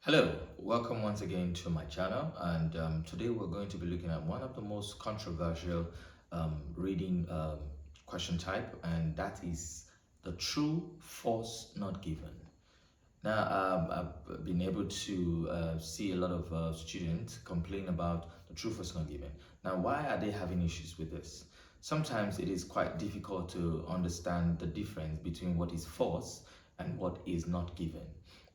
Hello, welcome once again to my channel, and today we're going to be looking at one of the most controversial reading question type, and that is the true, false, not given. Now, I've been able to see a lot of students complain about the true, false, not given. Now, why are they having issues with this? Sometimes it is quite difficult to understand the difference between what is false and what is not given.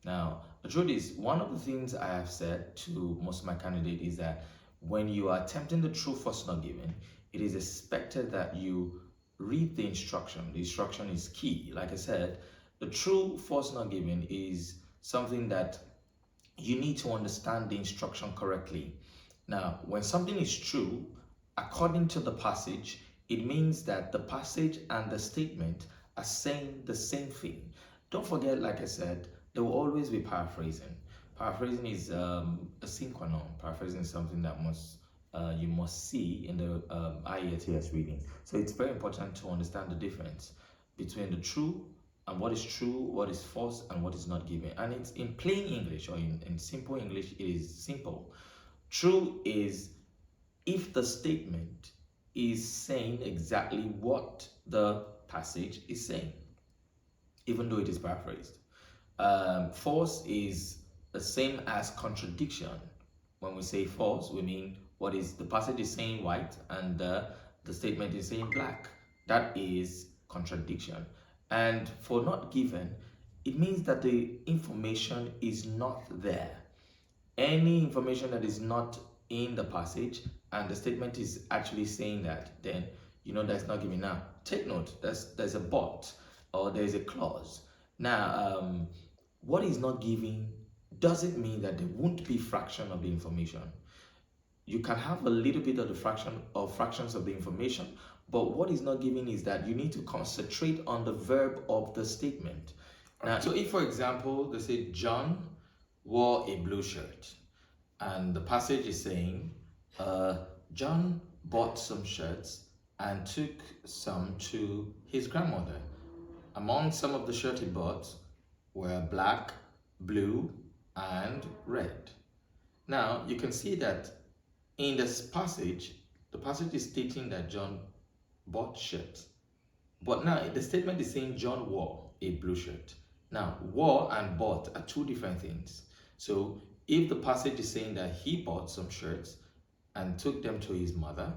Now, the truth is, one of the things I have said to most of my candidates is that when you are attempting the true, false, not given, it is expected that you read the instruction. The instruction is key. Like I said, the true, false, not given is something that you need to understand the instruction correctly. Now, when something is true, according to the passage, it means that the passage and the statement are saying the same thing. Don't forget, like I said, there will always be paraphrasing. Paraphrasing is a synchronon. Paraphrasing is something that you must see in the IELTS reading. So it's very important to understand the difference between the true and what is true, what is false, and what is not given. And it's in plain English or in simple English, it is simple. True is if the statement is saying exactly what the passage is saying, even though it is paraphrased. False is the same as contradiction. When we say false, we mean what is the passage is saying white and the statement is saying black. That is contradiction. And for not given, it means that the information is not there. Any information that is not in the passage and the statement is actually saying that, then you know that's not given. Now, take note, there's a but or there's a clause. Now, what is not given doesn't mean that there won't be fraction of the information. You can have a little bit of the fraction or fractions of the information, but what is not given is that you need to concentrate on the verb of the statement. Now, so if for example they say John wore a blue shirt, and the passage is saying John bought some shirts and took some to his grandmother. Among some of the shirts he bought were black, blue, and red. Now you can see that in this passage, the passage is stating that John bought shirts. But now the statement is saying John wore a blue shirt. Now, wore and bought are two different things. So if the passage is saying that he bought some shirts and took them to his mother,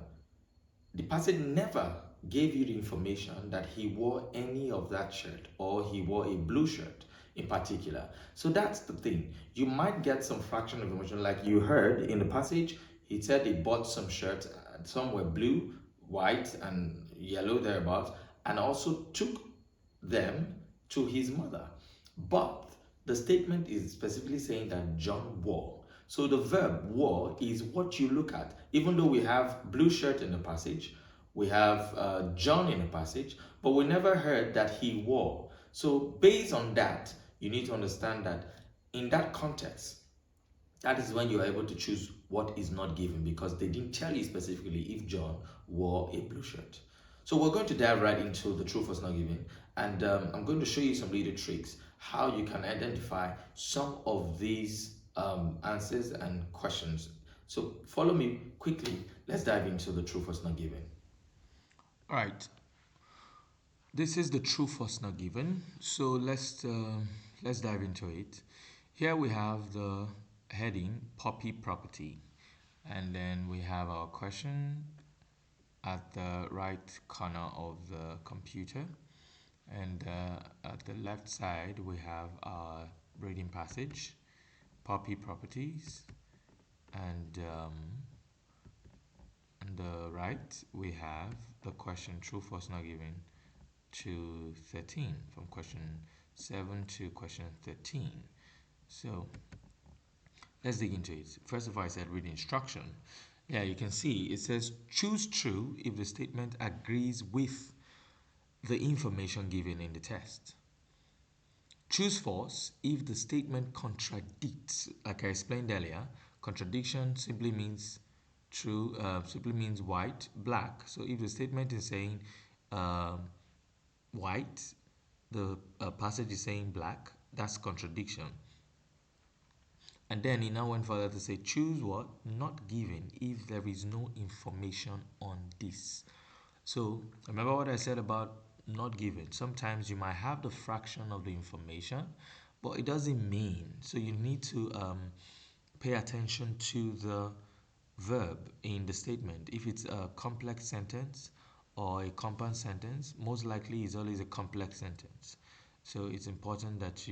the passage never gave you the information that he wore any of that shirt or he wore a blue shirt in particular. So that's the thing. You might get some fraction of information like you heard in the passage. He said he bought some shirts, some were blue, white, and yellow thereabouts, and also took them to his mother. But the statement is specifically saying that John wore. So the verb wore is what you look at. Even though we have blue shirt in the passage, we have John in the passage, but we never heard that he wore. So based on that, you need to understand that in that context, that is when you are able to choose what is not given because they didn't tell you specifically if John wore a blue shirt. So we're going to dive right into the true false not given, and I'm going to show you some little tricks how you can identify some of these answers and questions. So follow me quickly. Let's dive into the true false not given. All right, this is the true false not given. So let's dive into it. Here we have the heading puppy property, and then we have our question at the right corner of the computer, and at the left side we have our reading passage, puppy properties, and on the right we have the question true false not given to 13, from question 7 to question 13. So let's dig into it. First of all, I said read instruction. Yeah, you can see it says choose true if the statement agrees with the information given in the test. Choose false if the statement contradicts. Like I explained earlier, contradiction simply means true, simply means white, black. So if the statement is saying white, the passage is saying black, that's contradiction. And then he now went further to say, choose what? Not given if there is no information on this. So remember what I said about not given. Sometimes you might have the fraction of the information, but it doesn't mean. So you need to pay attention to the verb in the statement. If it's a complex sentence or a compound sentence, most likely it's always a complex sentence. So it's important that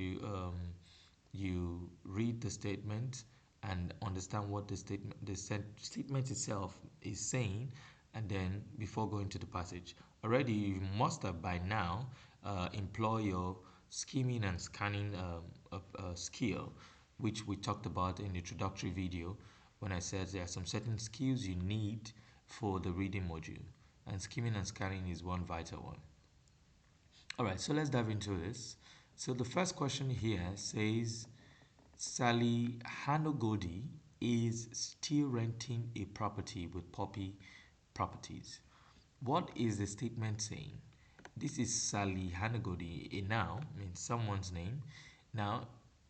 you read the statement and understand what the statement itself is saying, and then before going to the passage. Already you must have by now employ your skimming and scanning skill, which we talked about in the introductory video when I said there are some certain skills you need for the reading module, and skimming and scanning is one vital one. All right, so let's dive into this. So the first question here says, Sally Hanogodi is still renting a property with Poppy Properties. What is the statement saying? This is Sally Hanogodi, a noun, means someone's name. Now,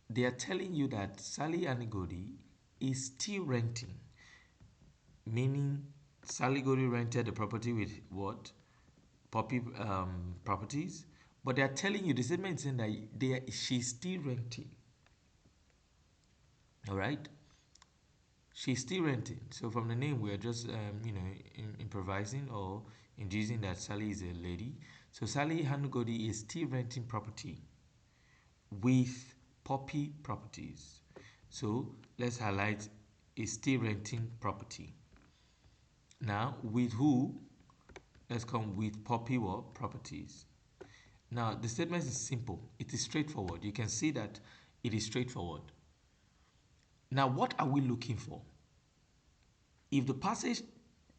they are telling you that Sally Hanogodi is still renting, meaning Sally Godi rented the property with what? Poppy Properties. But they are telling you, the statement is saying that she's still renting. All right? She's still renting. So from the name, we are just improvising or inducing that Sally is a lady. So Sally Hanugodi is still renting property with Poppy Properties. So let's highlight is still renting property. Now with who? Let's come with Poppy what? Properties. Now the statement is simple. It is straightforward. You can see that it is straightforward. Now what are we looking for? If the passage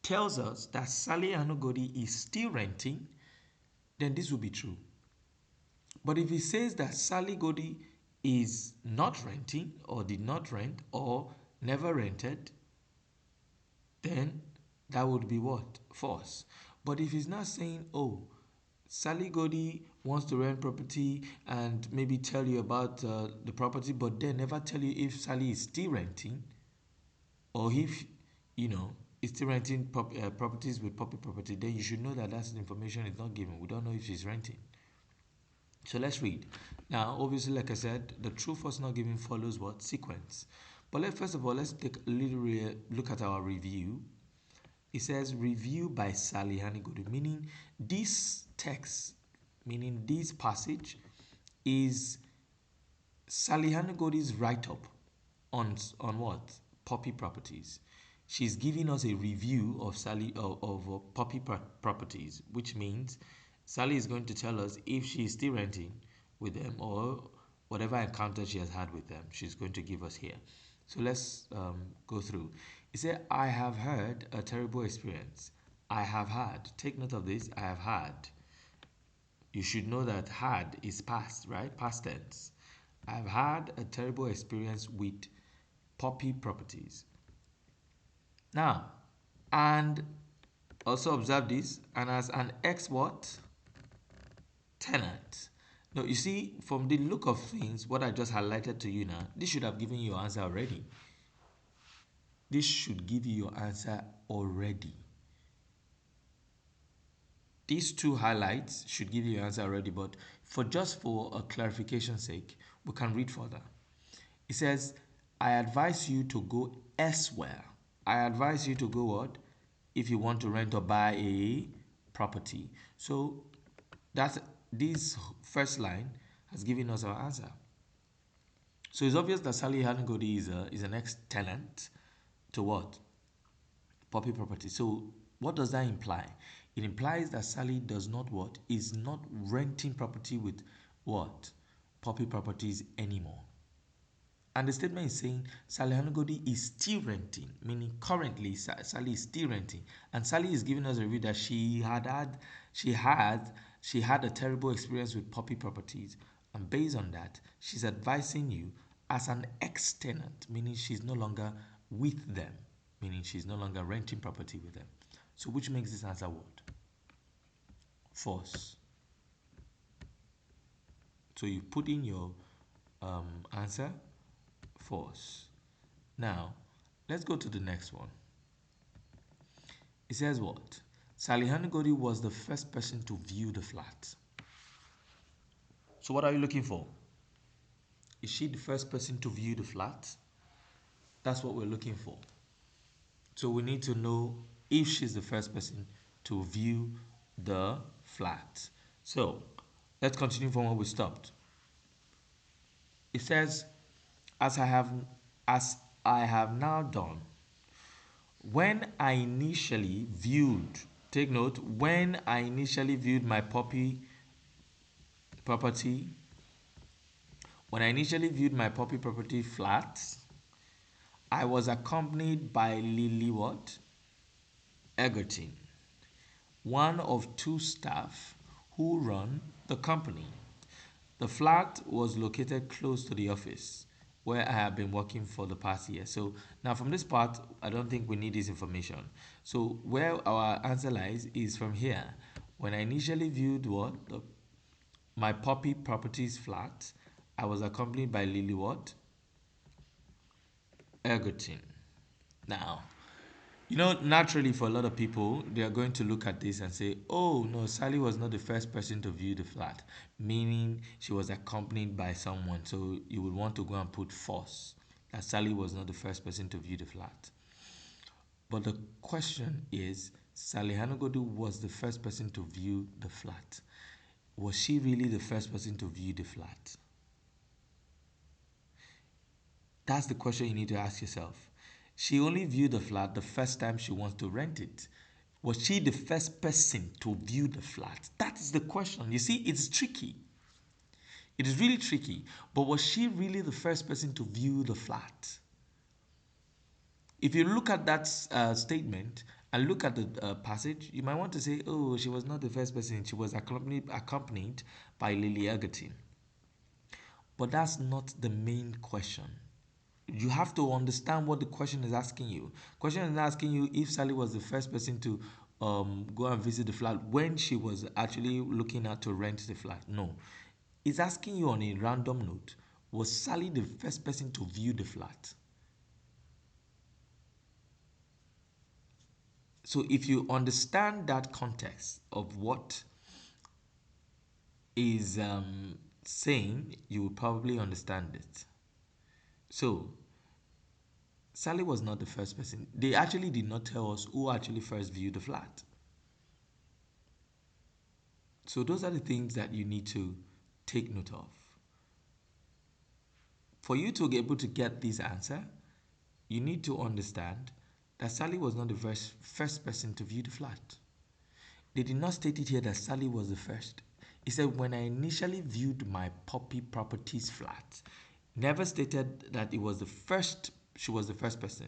tells us that Sally Hanugodi is still renting, then this will be true. But if it says that Sally Godi is not renting or did not rent or never rented, then that would be what? False. But if it's not saying, oh, Sally Godi wants to rent property and maybe tell you about the property, but then never tell you if Sally is still renting, or if is still renting properties with Poppy Property, then you should know that that information is not given. We don't know if she's renting. So let's read. Now, obviously, like I said, the true false not given follows what? Sequence. But first of all, let's take a little look at our review. It says review by Sally Hanigodi, meaning this text, meaning this passage is Sally Hanigodi's write-up on what? Poppy Properties. She's giving us a review of Poppy Properties, which means Sally is going to tell us if she's still renting with them or whatever encounter she has had with them. She's going to give us here. So let's go through. It said, I have heard a terrible experience. I have had. Take note of this. I have had. You should know that had is past, right? Past tense. I've had a terrible experience with Poppy Properties. Now, and also observe this, and as an ex what? Tenant. Now, you see, from the look of things, what I just highlighted to you now, this should have given you your answer already. This should give you your answer already. These two highlights should give you your answer already, but for a clarification's sake, we can read further. It says, I advise you to go elsewhere. I advise you to go what? If you want to rent or buy a property. So this first line has given us our answer. So it's obvious that Sally Hanugodi is an ex-tenant to what? Poppy Property. So what does that imply? It implies that Sally does not what? Is not renting property with what? Poppy Properties anymore. And the statement is saying Sally Hanugodi is still renting, meaning currently Sally is still renting. And Sally is giving us a review that she had a terrible experience with Poppy Properties. And based on that, she's advising you as an ex-tenant, meaning she's no longer with them, meaning she's no longer renting property with them. So which makes this answer what? False. So you put in your answer false. Now, let's go to the next one. It says what? Sally Hanigodi was the first person to view the flat. So what are you looking for? Is she the first person to view the flat? That's what we're looking for. So we need to know if she's the first person to view the flat. So let's continue from where we stopped. It says, as I have as I have now done, when I initially viewed, take note, when I initially viewed my property, when I initially viewed my property flat, I was accompanied by Lily what? Egerton, one of two staff who run the company. The flat was located close to the office where I have been working for the past year. So now from this part, I don't think we need this information. So where our answer lies is from here. When I initially viewed my Poppy Properties flat, I was accompanied by Lily what? Egerton. Now, naturally for a lot of people, they are going to look at this and say, oh, no, Sally was not the first person to view the flat, meaning she was accompanied by someone. So you would want to go and put false, that Sally was not the first person to view the flat. But the question is, Sally Hanogodu was the first person to view the flat. Was she really the first person to view the flat? That's the question you need to ask yourself. She only viewed the flat the first time she wants to rent it. Was she the first person to view the flat? That is the question. You see, it's tricky. It is really tricky. But was she really the first person to view the flat? If you look at that statement and look at the passage, you might want to say, oh, she was not the first person. She was accompanied by Lily Egerton. But that's not the main question. You have to understand what the question is asking you. Question is asking you if Sally was the first person to go and visit the flat when she was actually looking at to rent the flat. No. It's asking you on a random note, was Sally the first person to view the flat? So if you understand that context of what is saying, you will probably understand it. So Sally was not the first person. They actually did not tell us who actually first viewed the flat. So those are the things that you need to take note of. For you to be able to get this answer, you need to understand that Sally was not the first person to view the flat. They did not state it here that Sally was the first. It said, when I initially viewed my Poppy Properties flat, never stated that it was the first, she was the first person.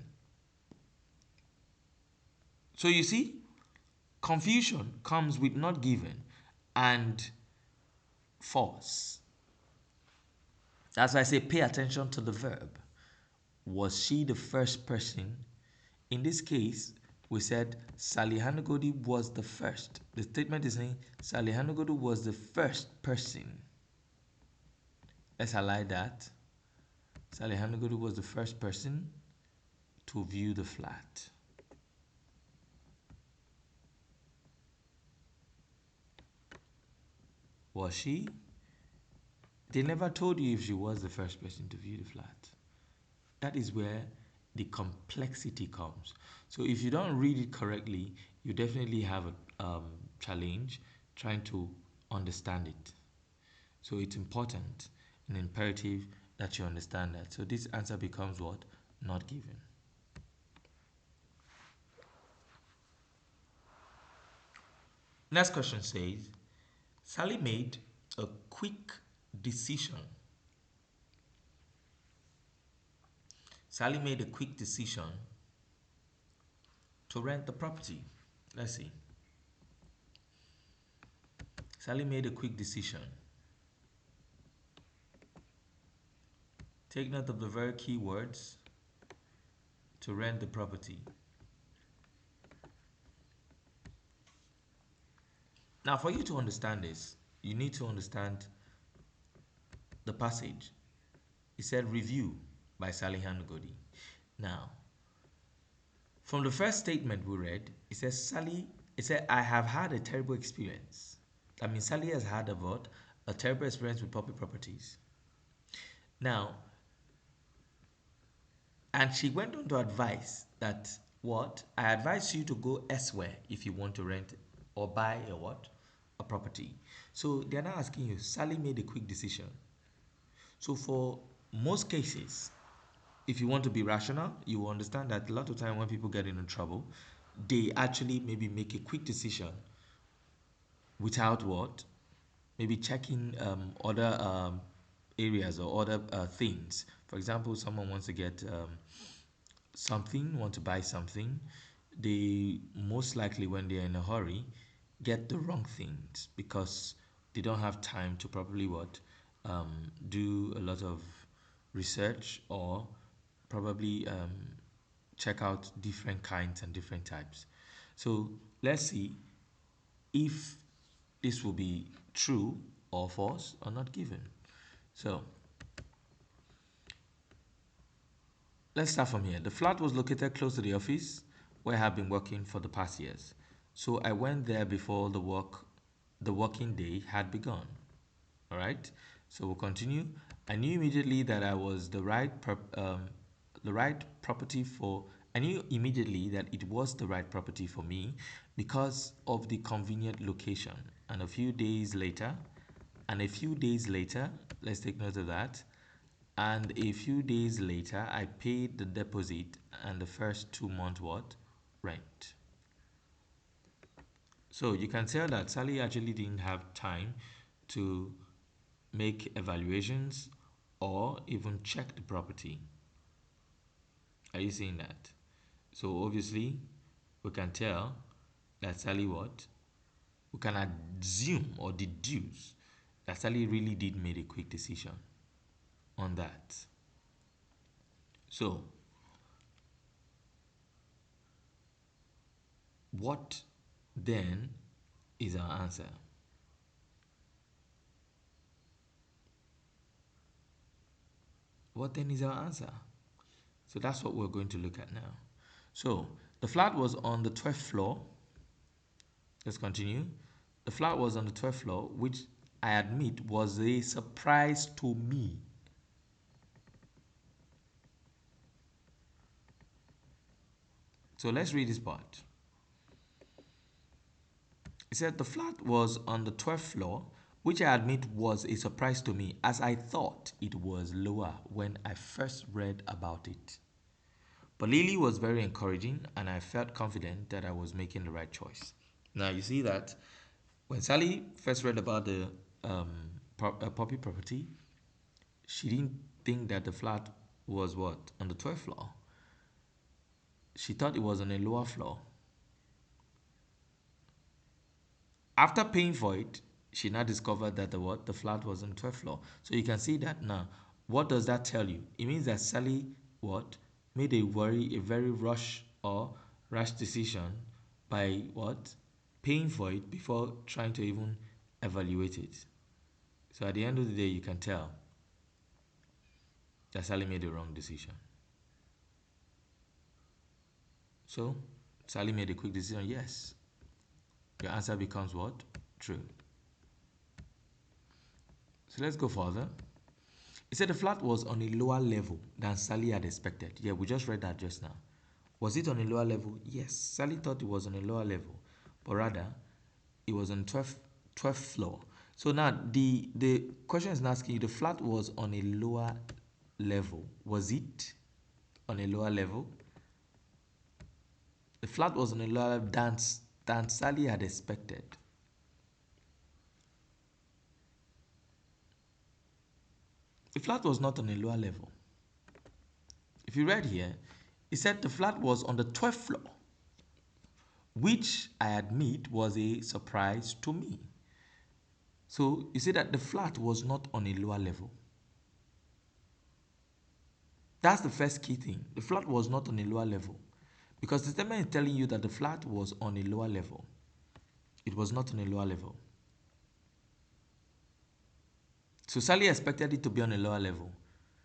So you see, confusion comes with not given and false. That's why I say pay attention to the verb. Was she the first person? In this case, we said Sally Hanugodi was the first. The statement is saying Sally Hanugodi was the first person. Let's highlight that. Sally Hanugodi was the first person to view the flat. Was she? They never told you if she was the first person to view the flat. That is where the complexity comes. So if you don't read it correctly, you definitely have a challenge trying to understand it. So it's important and imperative that you understand that. So this answer becomes what? Not given. Next question says, Sally made a quick decision. Sally made a quick decision to rent the property. Let's see. Sally made a quick decision. Take note of the very key words to rent the property. Now, for you to understand this, you need to understand the passage. It said review by Sally Hanugodi. Now, from the first statement we read, it says Sally, it said, I have had a terrible experience. That means Sally has had a what? A terrible experience with public properties. Now, and she went on to advise that what? I advise you to go elsewhere if you want to rent or buy a what? A property. So they're now asking you, Sally made a quick decision. So for most cases, if you want to be rational, you will understand that a lot of time when people get into trouble, they actually maybe make a quick decision without what? Maybe checking other areas or other things. For example, someone wants to get something, want to buy something, they most likely, when they're in a hurry, get the wrong things because they don't have time to properly what do a lot of research or probably check out different kinds and different types. So let's see if this will be true or false or not given. So let's start from here. The flat was located close to the office where I have been working for the past years. So I went there before the working day had begun. All right. So we'll continue. I knew immediately that I was the right property for. I knew immediately that it was the right property for me because of the convenient location. And a few days later, let's take note of that. And a few days later, I paid the deposit and the first 2 months what? Rent. So you can tell that Sally actually didn't have time to make evaluations or even check the property. Are you seeing that? So obviously, we can tell that Sally what? We can assume or deduce that Sally really did make a quick decision on that. So, what then is our answer? What then is our answer? So that's what we're going to look at now. So the flat was on the 12th floor. Let's continue. The flat was on the 12th floor, which I admit was a surprise to me. So let's read this part. It said the flat was on the 12th floor, which I admit was a surprise to me as I thought it was lower when I first read about it. But Lily was very encouraging and I felt confident that I was making the right choice. Now you see that when Sally first read about the puppy property, she didn't think that the flat was what? On the 12th floor. She thought it was on a lower floor. After paying for it, she now discovered that the flat was on the 12th floor. So you can see that now. What does that tell you? It means that Sally what? Made a very rash decision by what? Paying for it before trying to even evaluate it. So at the end of the day, you can tell that Sally made the wrong decision. So Sally made a quick decision. Yes. Your answer becomes what? True. So let's go further. It said the flat was on a lower level than Sally had expected. Yeah, we just read that just now. Was it on a lower level? Yes. Sally thought it was on a lower level, but rather it was on 12th floor. So now the question is asking you the flat was on a lower level. Was it on a lower level? The flat was on a lower level than Sally had expected. The flat was not on a lower level. If you read here, it said the flat was on the 12th floor, which I admit was a surprise to me. So you see that the flat was not on a lower level. That's the first key thing. The flat was not on a lower level. Because the statement is telling you that the flat was on a lower level. It was not on a lower level. So Sally expected it to be on a lower level.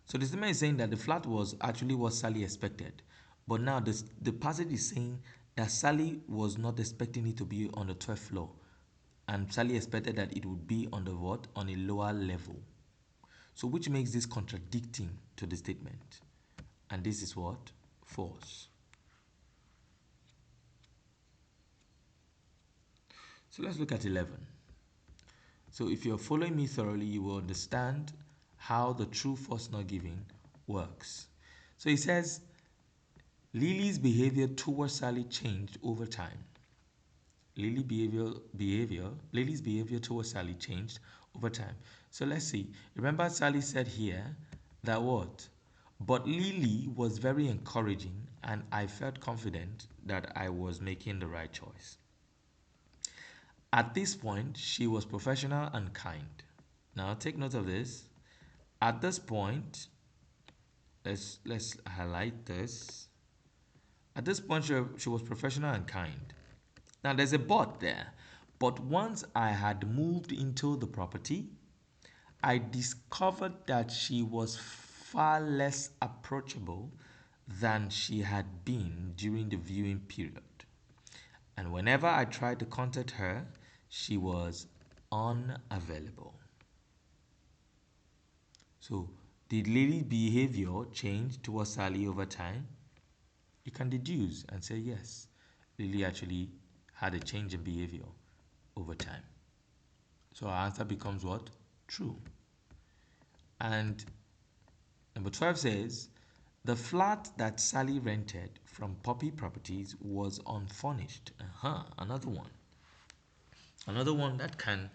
So the statement is saying that the flat was actually what Sally expected. But now the passage is saying that Sally was not expecting it to be on the 12th floor. And Sally expected that it would be on the what? On a lower level. So which makes this contradicting to the statement. And this is what? False. So let's look at 11. So if you're following me thoroughly, you will understand how the true false not giving works. So it says Lily's behavior towards Sally changed over time. Lily's behavior towards Sally changed over time. So let's see. Remember Sally said here that what? But Lily was very encouraging and I felt confident that I was making the right choice. At this point, she was professional and kind. Now take note of this. At this point, let's highlight this. At this point, she was professional and kind. Now there's a but there. But once I had moved into the property, I discovered that she was far less approachable than she had been during the viewing period. And whenever I tried to contact her, she was unavailable. So, did Lily's behavior change towards Sally over time? You can deduce and say yes. Lily actually had a change in behavior over time. So our answer becomes what? True. And number 12 says, the flat that Sally rented from Poppy Properties was unfurnished. Another one. Another one that can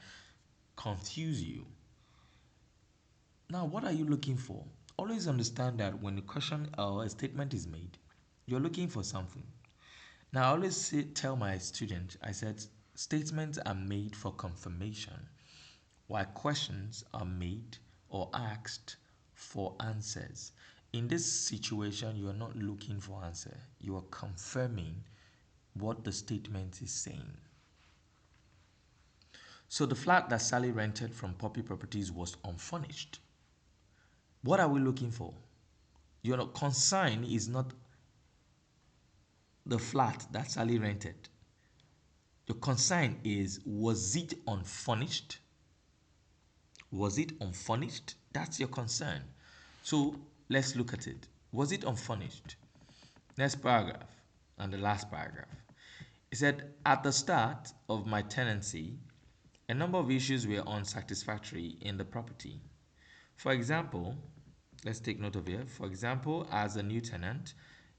confuse you. Now, what are you looking for? Always understand that when a question or a statement is made, you're looking for something. Now, I always tell my students, I said, statements are made for confirmation, while questions are made or asked for answers. In this situation, you are not looking for answer. You are confirming what the statement is saying. So the flat that Sally rented from Poppy Properties was unfurnished. What are we looking for? Your concern is not the flat that Sally rented. Your concern is, was it unfurnished? Was it unfurnished? That's your concern. So let's look at it. Was it unfurnished? Next paragraph and the last paragraph. It said, at the start of my tenancy, a number of issues were unsatisfactory in the property. For example, let's take note of here. For example, as a new tenant,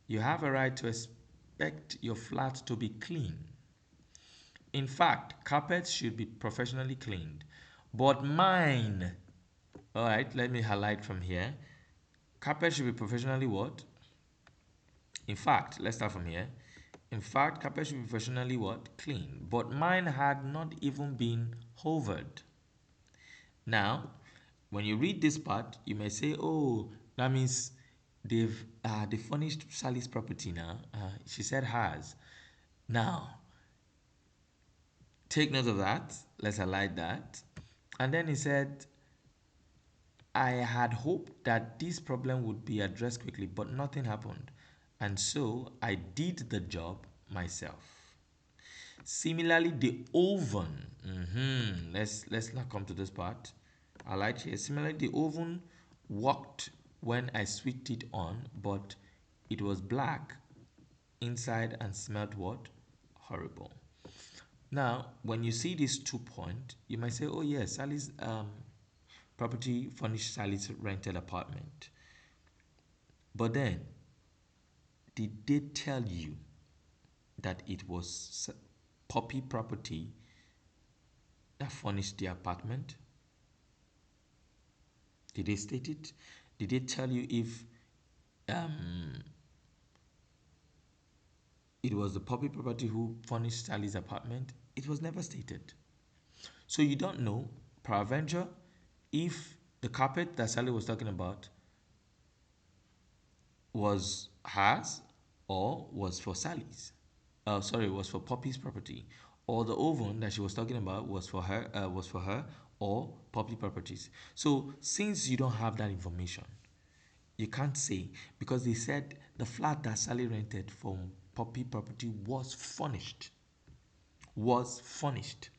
you have a right to expect your flat to be clean. In fact, carpets should be professionally cleaned. But mine, all right, let me highlight from here. Carpet should be professionally what? In fact, let's start from here. In fact, carpet should be professionally what? Clean. But mine had not even been hovered. Now, when you read this part, you may say, "Oh, that means they furnished Sally's property now." She said has. Now, take note of that. Let's highlight that. And then he said, I had hoped that this problem would be addressed quickly, but nothing happened. And so I did the job myself. Similarly, the oven. Let's not come to this part. I like here. Similarly, the oven worked when I switched it on, but it was black inside and smelled what? Horrible. Now, when you see these 2 points, you might say, "Oh yes, Sally's property furnished Sally's rented apartment." But then, did they tell you that it was Poppy Property that furnished the apartment? Did they state it? Did they tell you if um, it was the Poppy Property who furnished Sally's apartment? It was never stated. So you don't know, peradventure, if the carpet that Sally was talking about was hers or was for Sally's. Was for Poppy's property, or the oven that she was talking about was for her or Poppy Properties. So since you don't have that information, You can't say because they said the flat that Sally rented from Poppy Property was furnished. Was furnished.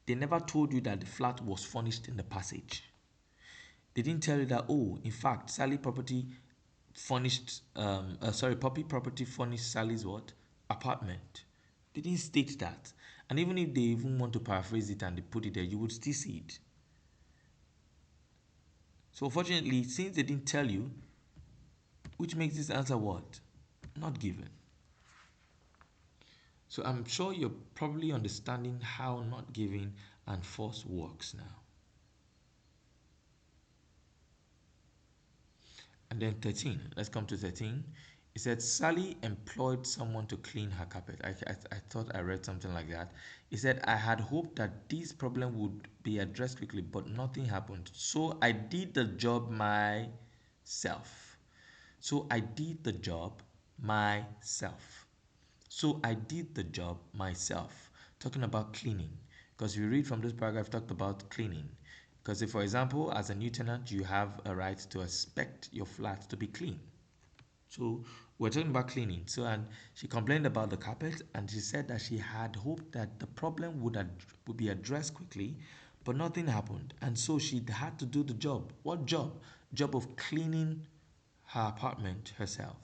They never told you that the flat was furnished in the passage. They didn't tell you that, oh, in fact, Poppy Property furnished Sally's what? Apartment. They didn't state that. And even if they even want to paraphrase it and they put it there, you would still see it. So unfortunately, since they didn't tell you, which makes this answer what? Not given. So I'm sure you're probably understanding how not giving and force works now. And then 13, let's come to 13. It said Sally employed someone to clean her carpet. I thought I read something like that. It said, I had hoped that this problem would be addressed quickly, but nothing happened. So I did the job myself. So I did the job myself. So I did the job myself. Talking about cleaning. Because we read from this paragraph talked about cleaning. Because if, for example, as a new tenant, you have a right to expect your flat to be clean. So we're talking about cleaning. So and she complained about the carpet and she said that she had hoped that the problem would be addressed quickly, but nothing happened. And so she had to do the job. What job? Job of cleaning her apartment herself.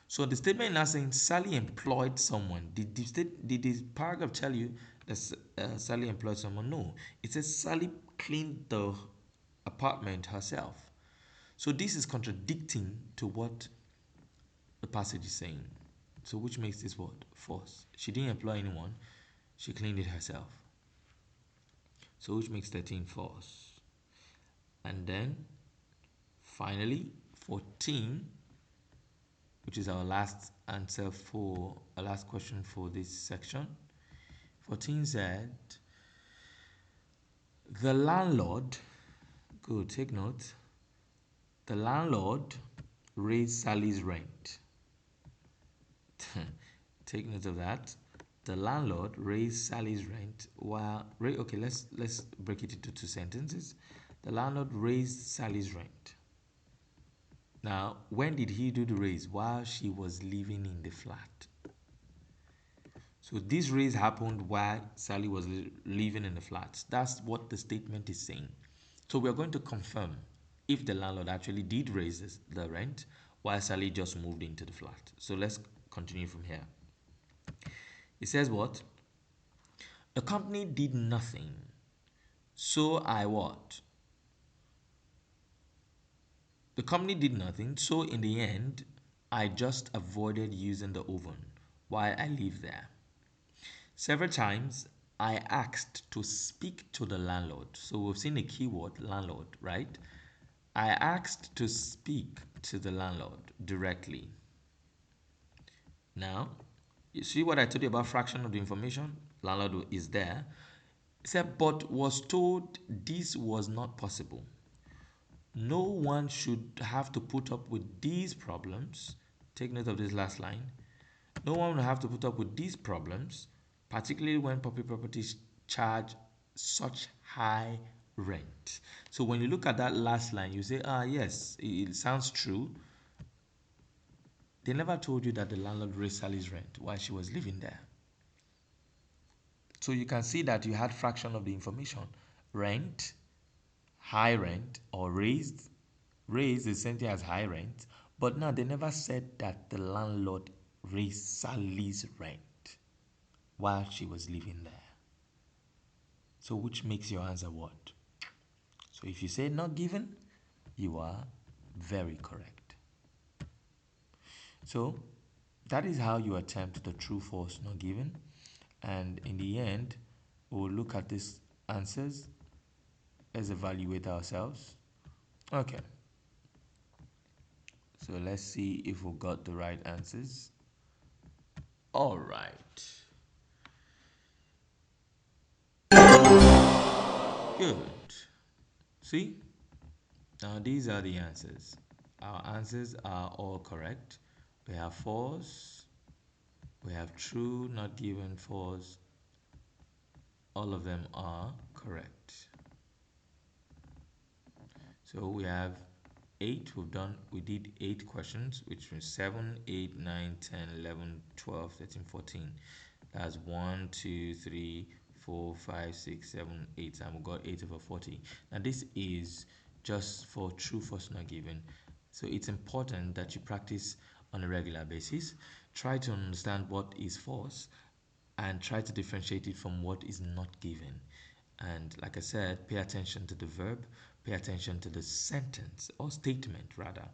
So the statement now saying Sally employed someone. Did the paragraph tell you that Sally employed someone? No. It says Sally cleaned the apartment herself. So this is contradicting to what the passage is saying. So which makes this what? False. She didn't employ anyone. She cleaned it herself. So which makes 13 false. And then finally 14, which is our last answer for our last question for this section. 14 said, the landlord, good, take note, the landlord raised Sally's rent. Take note of that. The landlord raised Sally's rent while, okay, let's break it into two sentences. The landlord raised Sally's rent. Now, when did he do the raise? While she was living in the flat. So this raise happened while Sally was living in the flat. That's what the statement is saying. So we are going to confirm if the landlord actually did raise the rent while Sally just moved into the flat. So let's continue from here. It says what? The company did nothing. So I what? The company did nothing. So in the end, I just avoided using the oven while I live there. Several times I asked to speak to the landlord. So we've seen the keyword landlord, right? I asked to speak to the landlord directly. Now, you see what I told you about fraction of the information? Landlord is there. It said, but was told this was not possible. No one should have to put up with these problems. Take note of this last line. No one will have to put up with these problems, particularly when public properties charge such high rent. So when you look at that last line, you say, yes, it sounds true. They never told you that the landlord raised Sally's rent while she was living there. So you can see that you had fraction of the information. Rent, high rent, or raised. Raised is same thing as high rent. But now they never said that the landlord raised Sally's rent while she was living there. So which makes your answer what? So if you say not given, you are very correct. So that is how you attempt the true, false, not given. And in the end, we'll look at these answers. Let's evaluate ourselves. Okay. So let's see if we got the right answers. All right. Good. See? Now these are the answers. Our answers are all correct. We have false, we have true, not given, false. All of them are correct. So we have 8. We did 8 questions, which was 7, 8, 9, 10, 11, 12, 13, 14. That's 1, 2, 3, 4, 5, 6, 7, 8, and we got 8 over 40. Now this is just for true, false, not given. So it's important that you practice on a regular basis. Try to understand what is false and try to differentiate it from what is not given. And like I said, pay attention to the verb, pay attention to the sentence or statement rather.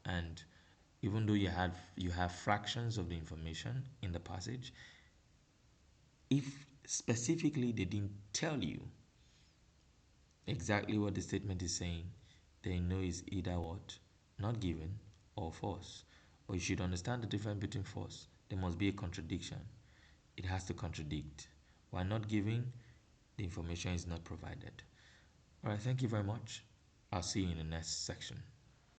And even though you have fractions of the information in the passage, if specifically they didn't tell you exactly what the statement is saying, then you know it's either what? Not given or false. Or you should understand the difference between false. There must be a contradiction. It has to contradict. While not giving, the information is not provided. All right, thank you very much. I'll see you in the next section.